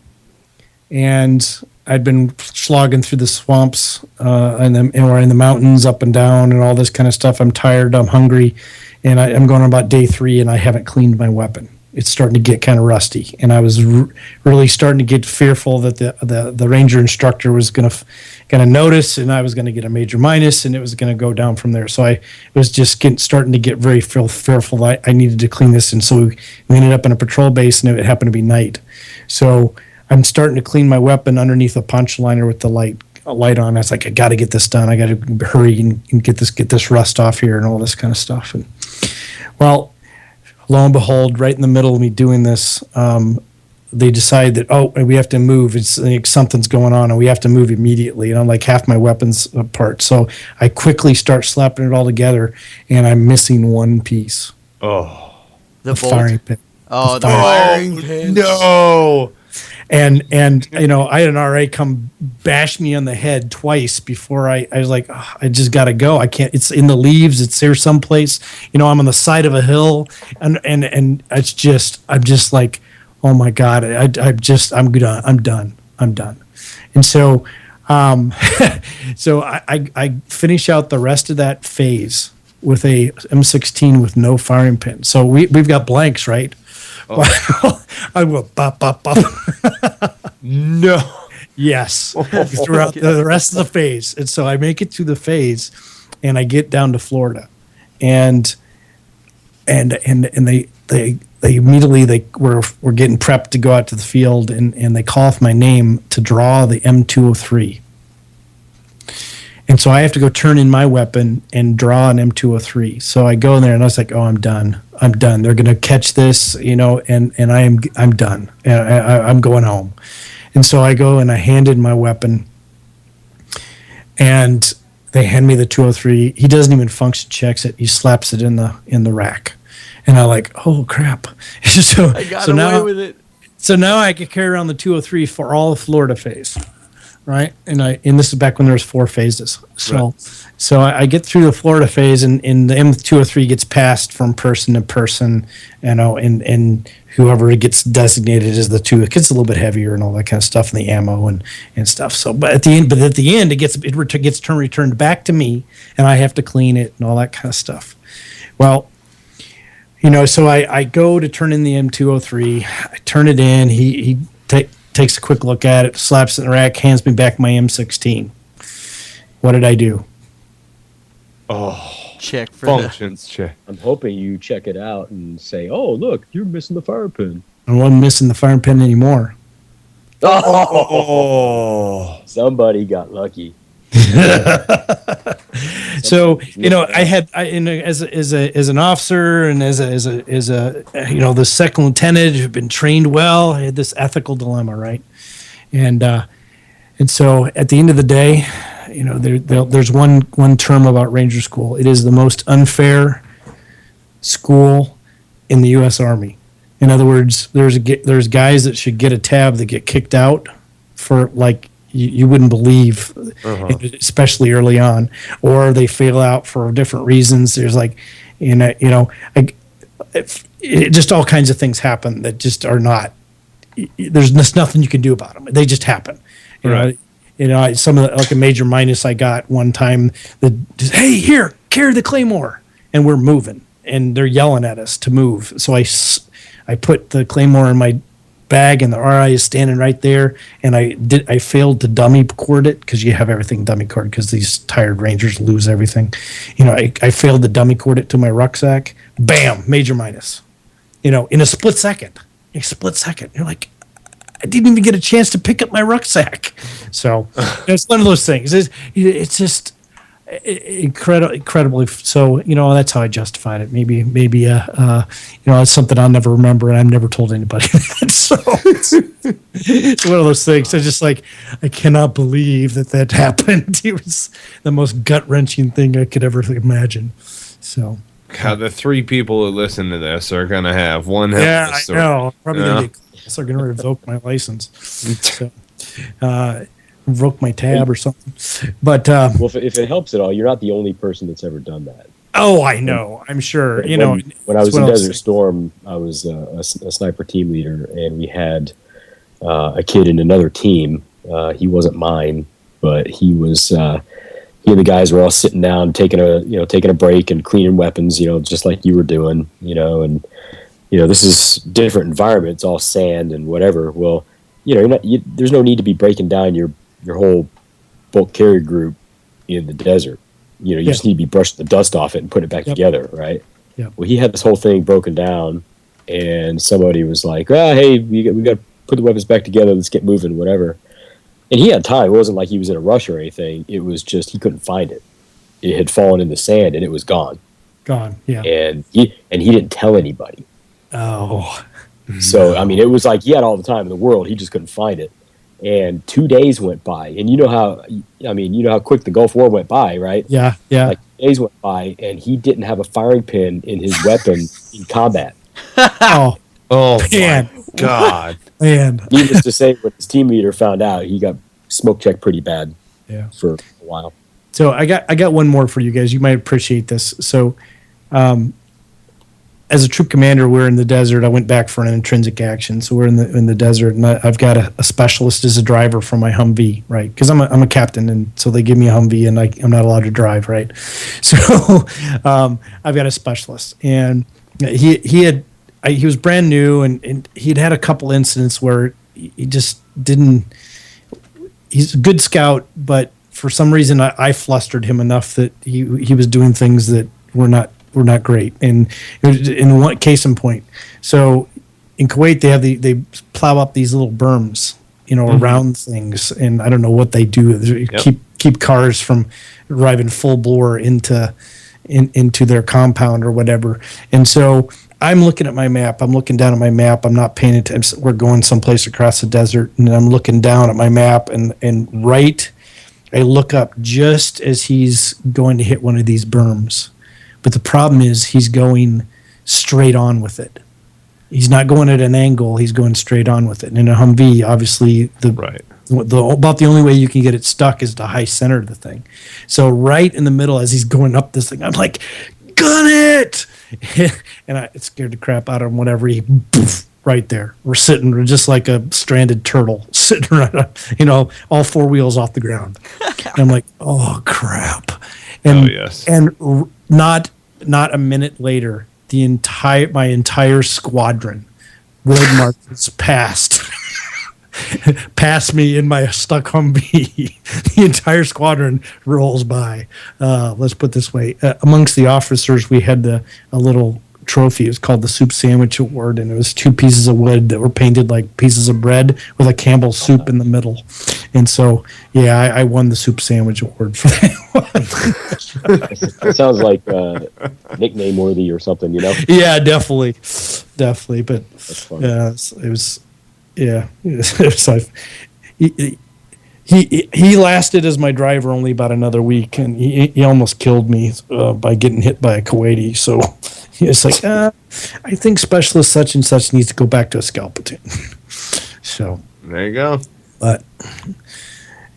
And I'd been slogging through the swamps or in the mountains up and down and all this kind of stuff. I'm tired. I'm hungry. And I'm going on about day 3, and I haven't cleaned my weapon. It's starting to get kind of rusty. And I was really starting to get fearful that the ranger instructor was going to notice, and I was going to get a major minus, and it was going to go down from there. So I was just starting to get very fearful that I needed to clean this. And so we ended up in a patrol base, and it happened to be night. So I'm starting to clean my weapon underneath a punch liner with the light on. I was like, I got to get this done. I got to hurry and get this rust off here and all this kind of stuff. And well, lo and behold, right in the middle of me doing this, they decide that, we have to move. It's like something's going on, and we have to move immediately. And I'm like half my weapons apart. So I quickly start slapping it all together, and I'm missing one piece. Oh, The firing pin. Oh, the firing pin. No. And I had an RA come bash me on the head twice before I was like, I just got to go. I can't. It's in the leaves. It's there someplace. I'm on the side of a hill, and it's just, I'm just like, oh my God, I'm done. And so, so I finish out the rest of that phase with a M16 with no firing pin. So we've got blanks, right? Oh. I go bop, bop, bop. No. Yes. Throughout the rest of the phase. And so I make it through the phase, and I get down to Florida, and they immediately we're getting prepped to go out to the field, and they call off my name to draw the M203. And so I have to go turn in my weapon and draw an M203. So I go in there, and I was like, I'm done. They're going to catch this, and I'm done. I'm going home. And so I go and I hand in my weapon, and they hand me the 203. He doesn't even function checks it. He slaps it in the rack. And I'm like, oh crap. I got away with it. So now I can carry around the 203 for all of Florida phase. Right. And this is back when there was 4 phases. So, right. So I get through the Florida phase, and the M203 gets passed from person to person, and whoever gets designated as the 2, it gets a little bit heavier and all that kind of stuff, and the ammo and stuff. So, but at the end, it gets returned back to me, and I have to clean it and all that kind of stuff. Well, so I go to turn in the M203. I turn it in. He takes a quick look at it, slaps it in the rack, hands me back my M16. What did I do? Oh, check for functions check. I'm hoping you check it out and say, "Oh, look, you're missing the fire pin." I wasn't missing the firing pin anymore. Oh, somebody got lucky. So I had as an officer and as a the second lieutenant who'd been trained well, I had this ethical dilemma, right? And so at the end of the day, there's one term about Ranger School. It is the most unfair school in the U.S. Army. In other words, there's guys that should get a tab that get kicked out for like. You wouldn't believe, especially early on, or they fail out for different reasons. There's just all kinds of things happen that just are not. There's just nothing you can do about them. They just happen. Some of like a major minus I got one time. Hey, here, carry the claymore, and we're moving, and they're yelling at us to move. So I put the claymore in my bag, and the RI is standing right there, and I failed to dummy cord it, because you have everything dummy cord because these tired Rangers lose everything. I failed to dummy cord it to my rucksack. Bam, major minus. In a split second. You're like, I didn't even get a chance to pick up my rucksack. So it's one of those things. It's just incredibly. So that's how I justified it. Maybe it's something I'll never remember, and I've never told anybody that. So it's one of those things. I just I cannot believe that happened. It was the most gut wrenching thing I could ever imagine. So. God, the 3 people who listen to this are gonna have one hell of a story. I know. Probably gonna they're gonna revoke my license. So, revoke my tab or something. But well, if it helps at all, you're not the only person that's ever done that. Oh, I know. I'm sure. When I was in Desert Storm, I was a sniper team leader, and we had a kid in another team. He wasn't mine, but he was. He and the guys were all sitting down, taking a break and cleaning weapons, just like you were doing, and this is different environment. It's all sand and whatever. Well, there's no need to be breaking down your whole bulk carrier group in the desert. You just need to be brushing the dust off it and putting it back together, right? Yeah. Well, he had this whole thing broken down, and somebody was like, hey, we got to put the weapons back together. Let's get moving, whatever. And he had time. It wasn't like he was in a rush or anything. It was just he couldn't find it. It had fallen in the sand, and it was gone. Gone, yeah. And he didn't tell anybody. Oh. So, it was like he had all the time in the world. He just couldn't find it. And 2 days went by. And you know how quick the Gulf War went by, right? Yeah, yeah. 2 days went by, and he didn't have a firing pin in his weapon in combat. Oh, man. My God. Man. Needless to say, when his team leader found out, he got smoke checked pretty bad for a while. So I got one more for you guys. You might appreciate this. So as a troop commander, we're in the desert. I went back for an intrinsic action. So we're in the desert, and I've got a specialist as a driver for my Humvee, right? Because I'm a captain, and so they give me a Humvee, and I'm not allowed to drive, right? So I've got a specialist, and he was brand new, and he'd had a couple incidents where he just didn't. He's a good scout, but for some reason I flustered him enough that he was doing things that were not great. And in one case in point, so in Kuwait they plow up these little berms, around things, and I don't know what they do. Keep cars from driving full bore into their compound or whatever. And so I'm looking at my map. I'm looking down at my map. I'm not paying attention. We're going someplace across the desert, and I'm looking down at my map, and I look up just as he's going to hit one of these berms. But the problem is he's going straight on with it. He's not going at an angle. He's going straight on with it. And in a Humvee, obviously, about the only way you can get it stuck is to high center the thing. So right in the middle, as he's going up this thing, I'm like, gun it! And it scared the crap out of him. Whenever he, right there, we're just like a stranded turtle sitting right up, all 4 wheels off the ground. And I'm like, oh crap! And and not a minute later, my entire squadron road marches past me in my stuck Humvee. The entire squadron rolls by. Let's put it this way. Amongst the officers, we had a little trophy. It was called the Soup Sandwich Award, and it was 2 pieces of wood that were painted like pieces of bread with a Campbell's soup in the middle. And so, I won the Soup Sandwich Award for that one. That sounds like nickname worthy or something, Yeah, definitely. But that's funny. It was. Yeah, it was like he lasted as my driver only about another week, and he almost killed me by getting hit by a Kuwaiti. So he was like, I think specialist such and such needs to go back to a scout platoon. So there you go. But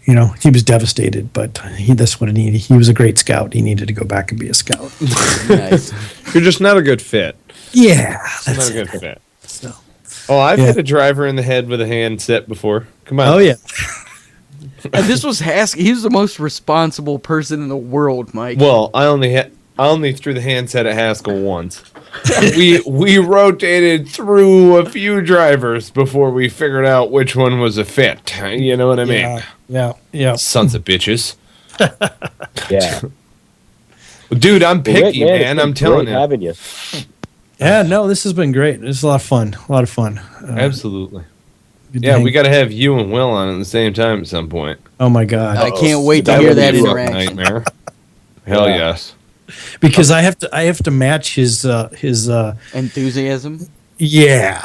he was devastated. But that's what he needed. He was a great scout. He needed to go back and be a scout. Nice. You're just not a good fit. Yeah, that's not a good fit. So. Oh, I've hit a driver in the head with a handset before. Come on. Oh, yeah. And this was Haskell. He was the most responsible person in the world, Mike. Well, I only threw the handset at Haskell once. we rotated through a few drivers before we figured out which one was a fit. You know what I mean? Yeah. Sons of bitches. Yeah. Dude, I'm picky, man. I'm telling you. Having you. Yeah, no, this has been great. It's a lot of fun. Absolutely. Yeah, we got to have you and Will on at the same time at some point. Oh my God! I can't wait to hear that interaction. Nightmare. Hell Yeah. yes. because I have to match his Enthusiasm, yeah.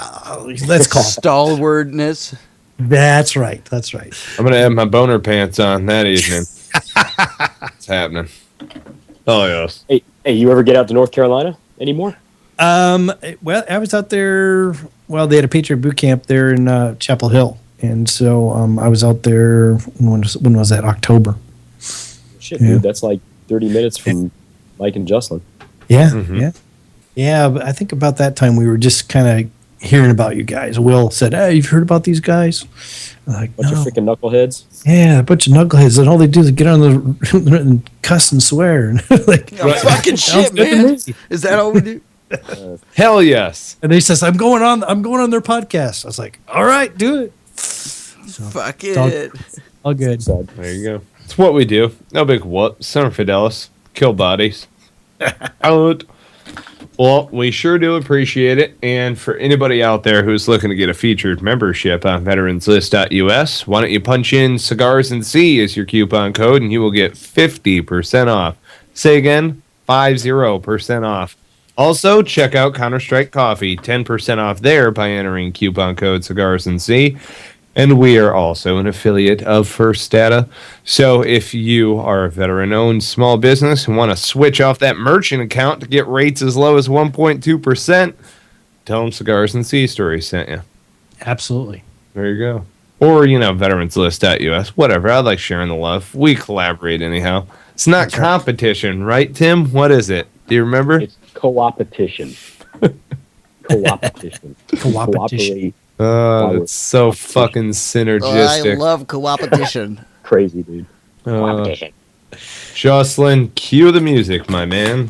Let's call it. stalwartness. That's right. That's right. I'm gonna have my boner pants on that evening. It's happening. Oh yes. Hey, you ever get out to North Carolina anymore? Well, I was out there. Well, they had a Patriot boot camp there in Chapel Hill, and so I was out there. When was that? October. Shit, Yeah. dude, that's like 30 minutes from Mike and Jocelyn. Yeah, Mhm. yeah. But I think about that time we were just kind of hearing about you guys. Will said, "Hey, you've heard about these guys?" I'm like, Bunch no. of freaking knuckleheads. Yeah, a bunch of knuckleheads, and all they do is get on the and cuss and swear, and like, Oh, fucking sounds shit, good to man. me. Is that all we do? Hell yes. And they says, I'm going on their podcast. I was like, all right, do it. Fuck Dog- it. All good. Sad. There you go. It's what we do. No big whoop. Center Fidelis. Kill bodies. Out. Well, we sure do appreciate it. And for anybody out there who's looking to get a featured membership on Veteranslistus.us, why don't you punch in Cigars and Sea as your coupon code and you will get 50% off. Say again, 50% off. Also, check out CounterStrike Coffee, 10% off there by entering coupon code Cigars and Sea. And we are also an affiliate of First Data. So if you are a veteran-owned small business and want to switch off that merchant account to get rates as low as 1.2%, tell them Cigars and Sea Stories sent you. Absolutely. There you go. Or, Veteranslist.us, whatever. I like sharing the love. We collaborate anyhow. It's not That's right. competition, right, Tim? What is it? Do you remember? It's co-opetition. Co-opetition. Co-opetition. Cooperate. It's so fucking synergistic. love co-opetition. Crazy, dude. Jocelyn, cue the music, my man.